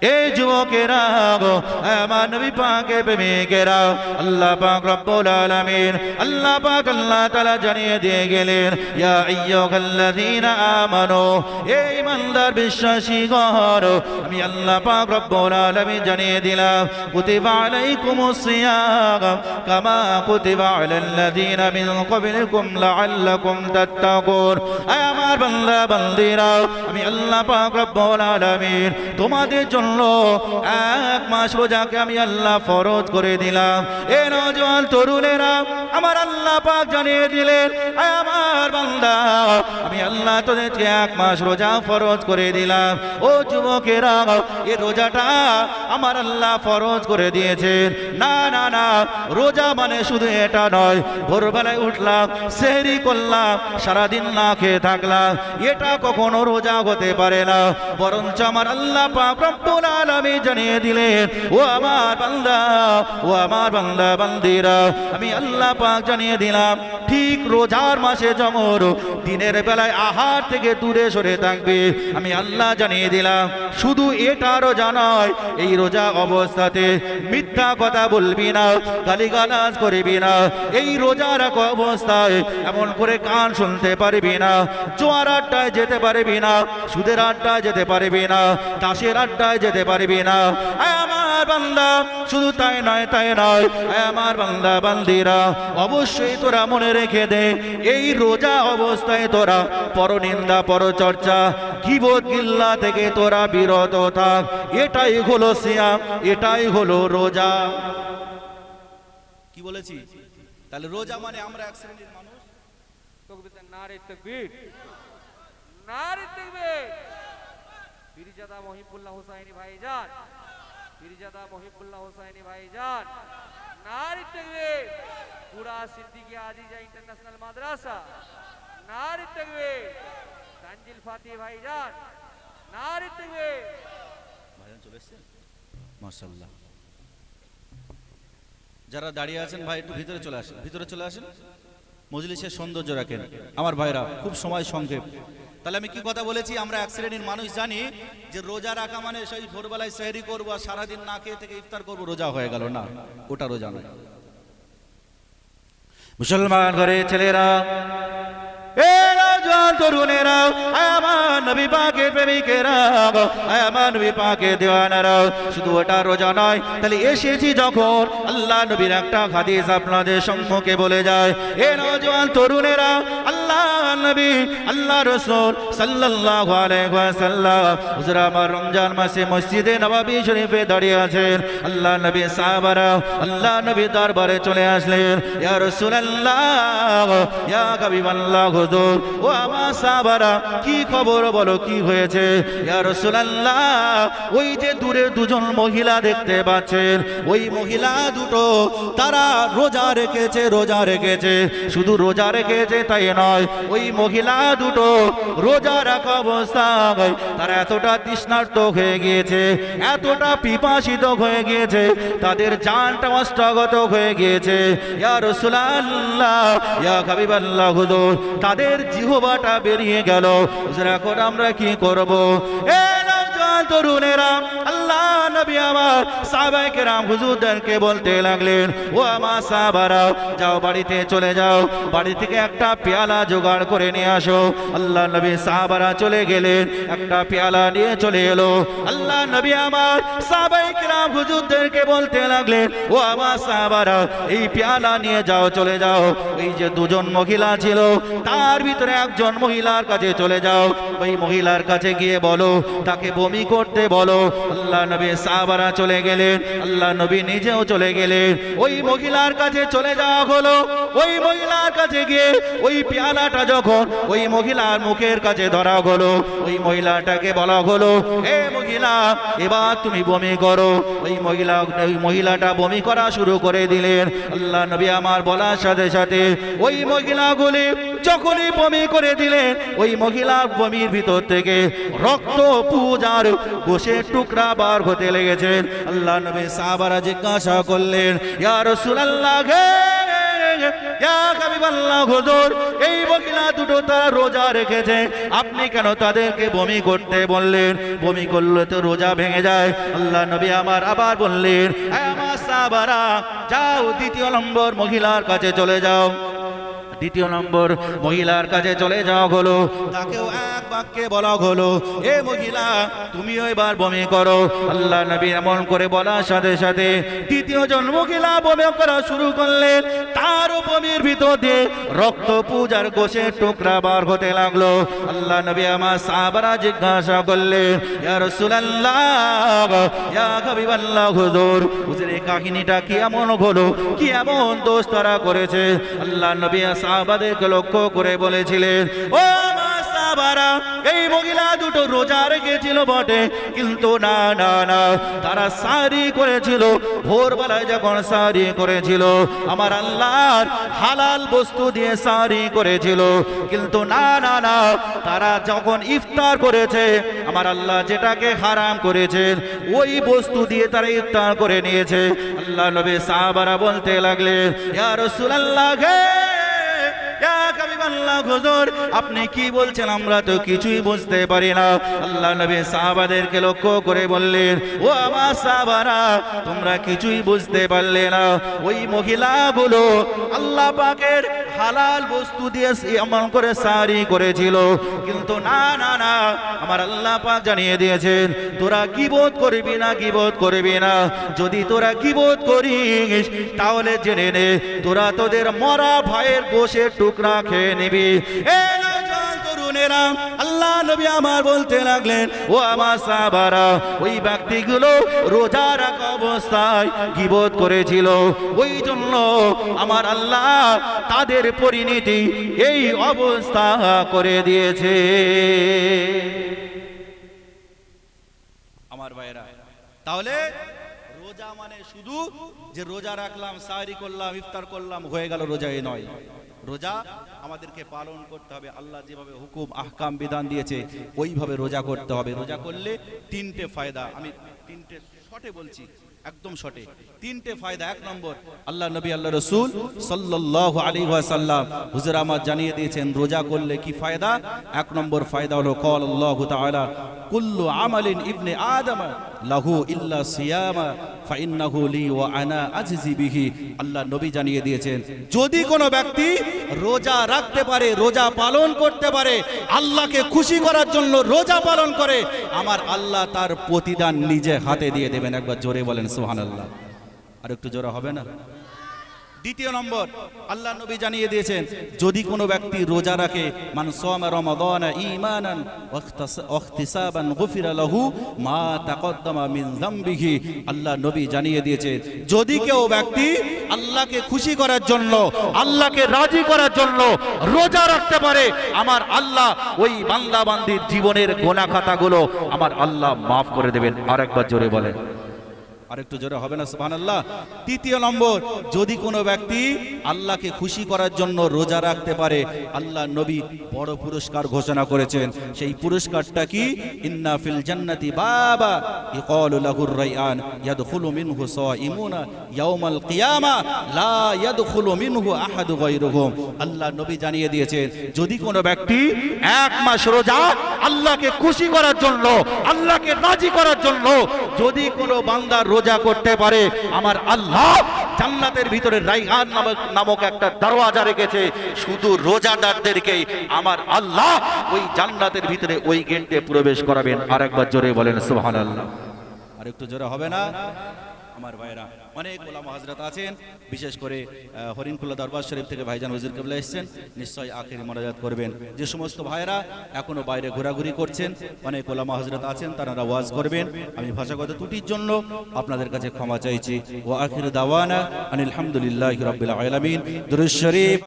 এই যুবকেরা আমার নবী পাকের প্রেমিকেরা আল্লাহ পাক রব্বুল আলামিন আল্লাহ পাক আল্লাহ তাআলা জানিয়ে দিয়ে গেলেন ইয়া আইয়ুহাল্লাযীনা আমানু হে ঈমানদার বিশ্বাসীগণ আমি আল্লাহ পাক রব্বুল আলামিন জানিয়ে দিলাম কুতিবা আলাইকুমুস সিয়াম কামা কুতিবা আলাল্লাযীনা মিন ক্বাবলিকুম লাআল্লাকুম তাত্তাকুন হে আমার বান্দা বান্দীরা আমি আল্লাহ পাক রব্বুল আলামিন তোমাদের জন্য এক মাস রোজাকে আমি আল্লাহ ফরজ করে দিলাম। এ নওজোয়ান তরুণেরা আমার আল্লাহ পাক জানিয়ে দিলেন আমার বান্দা আমি আল্লাহ তোদেরকে এক মাস রোজা ফরজ করে দিলাম। ও যুবকেরা এই রোজাটা আমার আল্লাহ ফরজ করে দিয়েছেন। না না না, রোজা মানে শুধু এটা নয় ভোরবেলায় উঠলাম সেহরি করলাম সারাদিন না খেয়ে থাকলাম, এটা কখনো রোজা হতে পারে না। বরঞ্চ আমার আল্লাহ পাক রব্বুল আলামিন জানিয়ে দিলেন ও আমার বান্দা ও আমার বান্দা বান্দিরা আমি আল্লাহ পাক জানিয়ে দিলাম ঠিক রোজার মাসে যখন দিনের বেলায় আহার থেকে দূরে সরে থাকবে আমি আল্লাহ জানিয়ে দিলাম শুধু এটা রোজা নয়, এই রোজা অবস্থাতে মিথ্যা কথা বলবি না, গালিগালাজ করবি না, এই রোজার অবস্থায় এমন করে গান শুনতে পারবি না, জোয়ার আড্ডায় যেতে পারবি না, সুদের আড্ডায় যেতে পারবি না, তাসের আড্ডায় যেতে পারবি না। আমার বান্দা শুধু তাই নয় আমার বান্দা বান্দিরা অবশ্যই তোরা মনে রেখে দে এই রোজা অবস্থায় তোরা পরনিন্দা পরচর্চা গীবত গিল্লা থেকে তোরা বিরত থাক। এটাই হলো সিয়াম, এটাই হলো রোজা। কি বলেছি? তাহলে রোজা মানে আমরা এক শ্রেণীর মানুষ। নারে তাকবীর, নারে তাকবীর। পীরজাদা মহিবুল্লাহ হুসাইনি ভাইজান, পীরজাদা মহিবুল্লাহ হুসাইনি ভাইজান, নারে তাকবীর। পুরা সিদ্দিকী আজিজা ইন্টারন্যাশনাল মাদ্রাসা, নারে তাকবীর। তানজিল ফাতিহ ভাইজান, নারে তাকবীর। ভাইজান চলে এসেছেন মাশাআল্লাহ। যারা দাঁড়িয়ে আছেন ভাই একটু ভিতরে চলে আসেন, ভিতরে চলে আসেন, মজলিসের সৌন্দর্য রাখেন। আমার ভাইরা খুব সময় সংক্ষেপ। তাহলে আমি কি কথা বলেছি? আমরা এক শ্রেণীর মানুষ জানি যে রোজা রাখা মানে সেই ভোরবেলায় সেহরি করবো আর সারাদিন না খেয়ে থেকে ইফতার করবো, রোজা হয়ে গেল। না, ওটা রোজা নয়। মুসলমান ঘরে ছেলেরা, তরুণেরা, আমার নবী পাকের প্রেমিকেরা, আমার নবী পাকের দেওয়ানারা, শুধু ওটা রোজা নয়। তাহলে এসেছি যখন আল্লাহ নবীর একটা হাদিস আপনাদের সম্মুখে বলে যায়। এ নওজোয়ান তরুণেরা, আল্লাহ নবী আল্লাহ রাসূল সাল্লাল্লাহু আলাইহি ওয়াসাল্লাম হুজুর আমার রমজান মাসে মসজিদে নববী শরীফে দাঁড়িয়ে আছেন। আল্লাহ নবী সাহাবারা আল্লাহ নবী দরবারে চলে আসলেন। ইয়া রাসূলুল্লাহ, ইয়া হাবিবাল্লাহ, হুজুর ও আমার সাহাবারা কি খবর বলো, কি হয়েছে? ইয়া রাসূলুল্লাহ, ওই যে দূরে দুজন মহিলা দেখতে পাচ্ছেন, ওই মহিলা দুটো তারা রোজা রেখেছে, রোজা রেখেছে, শুধু রোজা রেখেছে তাই নয়, ওই মহিলা দুটো রোজা রাখা অবস্থায় তারা এতটা তৃষ্ণার্ত হয়ে গিয়েছে, এতটা পিপাসিত হয়ে গিয়েছে, তাদের জানটা অষ্টগত হয়ে গিয়েছে। ইয়া রাসূলুল্লাহ, ইয়া হাবিবাল্লাহ, হুজুর তাদের জিহ্বাটা বেরিয়ে গেল। এখন আমরা কি করব? এ নওজোয়ান তরুণেরা, আল্লাহ নবী আমার সাহাবায়ে কেরাম হুজুরদেরকে বলতে লাগলেন ও আমার সাহাবারা, যাও বাড়িতে চলে যাও, বাড়ি থেকে একটা পেয়ালা জোগাড় করে নিয়ে আসো। আল্লাহ নবী সাহাবারা চলে গেলেন, একটা পেয়ালা নিয়ে চলে এলো। আল্লাহ নবী আমার সাহাবায়ে কেরাম হুজুরদেরকে বলতে লাগলেন ও আমার সাহাবারা, এই পেয়ালা নিয়ে যাও, চলে যাও, এই যে দুজন মহিলা ছিল তার ভিতরে একজন মহিলার কাছে চলে যাও, ওই মহিলার কাছে গিয়ে বলো তাকে বমি করতে বলো। আল্লাহ নবী সাহাবারা চলে গেলেন, আল্লাহ নবী নিজেও চলে গেলেন, ওই মহিলার কাছে চলে যাওয়া হলো। ওই মহিলার কাছে গিয়ে ওই পেয়ালাটা যখন ওই মহিলার মুখের কাছে ধরা হলো, ওই মহিলাটাকে বলা হলো এ মহিলা এবার তুমি বমি করো। ওই মহিলাটা বমি করা শুরু করে দিলেন। আল্লাহ নবী আমার বলার সাথে সাথে ওই মহিলাগুলি যখনই বমি করে দিলেন, ওই মহিলার বমির ভিতর থেকে রক্ত পূজার গোশের টুকরা বার হতে লেগেছেন। আল্লাহ নবী সাহাবারা জিজ্ঞাসা করলেন ইয়া রাসূলুল্লাহ, ইয়া হাবিবাল্লাহ হুজুর, এই মহিলা দুটো তারা রোজা রেখেছে, আপনি কেন তাদেরকে বমি করতে বললেন? বমি করলে তো রোজা ভেঙে যায়। আল্লাহ নবী আমার আবার বললেন, আমার সাহাবারা যাও, দ্বিতীয় নম্বর মহিলার কাছে চলে যাও। দ্বিতীয় নম্বর মহিলার কাছে চলে যাওয়া হলো, তাকেও এক বাক্যে বলা হলো, এ মহিলা তুমিও এবার বমি করো। আল্লাহ নবী এমন করে বলার সাথে সাথে দ্বিতীয় জন মহিলা বমি করা শুরু করলেন। তার বমির ভিতর দিয়ে রক্ত পূজার গোশের টুকরা বার হতে লাগলো। আল্লাহ নবী আমার সাহাবারা জিজ্ঞাসা করলেন, ইয়া রাসূলুল্লাহ, ইয়া হাবিবাল্লাহ হুজুর, হুজুর এই কাহিনীটা কি এমন হলো? কি এমন দোষ তারা করেছে? আল্লাহ নবী সাহাবাদেরকে লক্ষ্য করে বলেছিলেন, ও আমার সাহাবারা, এই মহিলা দুটো রোজা রেখেছিল বটে, কিন্তু না না না, তারা সারি করেছিল। ভোরবেলায় যখন সারি করেছিল, আমার আল্লাহর হালাল বস্তু দিয়ে সারি করেছিল, কিন্তু না না না, তারা যখন ইফতার করেছে, আমার আল্লাহ যেটাকে হারাম করেছেন ওই বস্তু দিয়ে তারা ইফতার করে নিয়েছে। আল্লাহ নবী সাহাবারা বলতে লাগলেন, ইয়া রাসূলুল্লাহ, হুজুর আপনি কি বলছেন? আমরা তো কিছুই বুঝতে পারি না। আল্লাহ নবী সাহাবাদেরকে লক্ষ্য করে বললেন, ও আমার সাহাবারা, তোমরা কিছুই বুঝতে পারলে না। ওই মহিলাগুলো আল্লাহ পাকের হালাল বস্তু দিয়ে এমন করে সারি করেছিল, কিন্তু না না না, আমার আল্লাহ পাক জানিয়ে দিয়েছেন, তোরা গীবত করবি না, গীবত করবি না। যদি তোরা গীবত করিস তাহলে জেনে নে, তোরা তোদের মরা ভাইয়ের গোশের টুকরা খেয়ে নিবি। আল্লাহ নবী আমার বলতে লাগলেন, ও আমার সাহাবারা, ওই ব্যক্তিগুলো রোজা রাখা অবস্থায় গীবত করেছিল, ওই জন্য আমার আল্লাহ তাদের পরিণতি এই অবস্থা করে দিয়েছে। আমার ভাইরা, তাহলে রোজা মানে শুধু যে রোজা রাখলাম, সাহরি করলাম, ইফতার করলাম, হয়ে গেল, রোজা এই নয়। রোজা আমাদেরকে পালন করতে হবে। আল্লাহ যেভাবে হুকুম আহকাম বিধান দিয়েছে ওইভাবে রোজা করতে হবে। রোজা করলে তিনটে ফায়দা, আমি তিনটে শর্টে বলছি, একদম শর্টে তিনটে ফায়দা। এক নম্বর, আল্লাহ নবী আল্লাহ রাসূল সাল্লাল্লাহু আলাইহি ওয়াসাল্লাম হুজুর আমার জানিয়ে দিয়েছেন রোজা করলে কি ফায়দা। এক নম্বর ফায়দা হলো, ক্বাল আল্লাহু তাআলা, কুল্লু আমালিন ইবনে আদম লাহু ইল্লা সিয়ামা ফাইন্নাহু লি ওয়া আনা আজজি বিহি। আল্লাহ নবী জানিয়ে দিয়েছেন, যদি কোনো ব্যক্তি রোজা রাখতে পারে, রোজা পালন করতে পারে, আল্লাহকে খুশি করার জন্য রোজা পালন করে, আমার আল্লাহ তার প্রতিদান নিজে হাতে দিয়ে দেবেন। একবার জোরে বলেন সুবহানাল্লাহ। আর একটু জোরে হবে না? দ্বিতীয় নম্বর, আল্লাহ নবী জানিয়ে দিয়েছেন, যদি কোনো ব্যক্তি রোজা রাখে, মান সামা রমাদান ঈমানান ওয়া ইহতিসাবান গুফিরা লাহু মা তাকদ্দামা মিন যামবিহি। আল্লাহ নবী জানিয়ে দিয়েছেন, যদি কেউ ব্যক্তি আল্লাহকে খুশি করার জন্য, আল্লাহকে রাজি করার জন্য রোজা রাখতে পারে, আমার আল্লাহ ওই বান্দা বান্দির জীবনের গুনাহ খাতাগুলো আমার আল্লাহ মাফ করে দেবেন। আরেকবার জোরে বলেন, আরেকটু জোরে হবে না সুবহানাল্লাহ? তৃতীয় নম্বর, যদি কোনো ব্যক্তি আল্লাহকে খুশি করার জন্য রোজা রাখতে পারে, আল্লাহ নবী বড় পুরস্কার ঘোষণা করেছেন। সেই পুরস্কারটা কি? ইন্না ফিল জান্নাতি বাবা ইকালু লাহুর রায়আন ইয়াদখুলু মিনহু সাইমুনা ইয়াউমাল কিয়ামা লা ইয়াদখুলু মিনহু আহাদু গায়রুহুম। আল্লাহ নবী জানিয়ে দিয়েছেন, যদি কোনো ব্যক্তি এক মাস রোজা আল্লাহকে খুশি করার জন্য, আল্লাহকে রাজি করার জন্য যদি কোনো বান্দা রোজা করতে পারে, আমার আল্লাহ জান্নাতের ভিতরে রায়হান নামক একটা দরওয়াজা রেখেছে, শুধু রোজাদারদেরকেই আমার আল্লাহ ওই জান্নাতের ভিতরে ওই গেট দিয়ে প্রবেশ করাবেন। আরেকবার জোরে বলেন সুবহানাল্লাহ। আর একটু জোরে হবে না? আমার ভাইরা, অনেক ওলামা হযরত আছেন, বিশেষ করে হরিণখোলা দরবার শরীফ থেকে ভাইজান হুজুর কিবলা এসেছেন, নিশ্চয়ই আখিরি মোনাজাত করবেন। যে সমস্ত ভাইরা এখনো বাইরে ঘোরাঘুরি করছেন, অনেক ওলামা হযরত আছেন, তারা ওয়াজ করবেন। আমি ভাষাগত ত্রুটির জন্য আপনাদের কাছে ক্ষমা চাইছি। ওয়া আখিরু দাওয়ানা আনিল হামদুলিল্লাহি রাব্বিল আলামিন। দুরূদ শরীফ।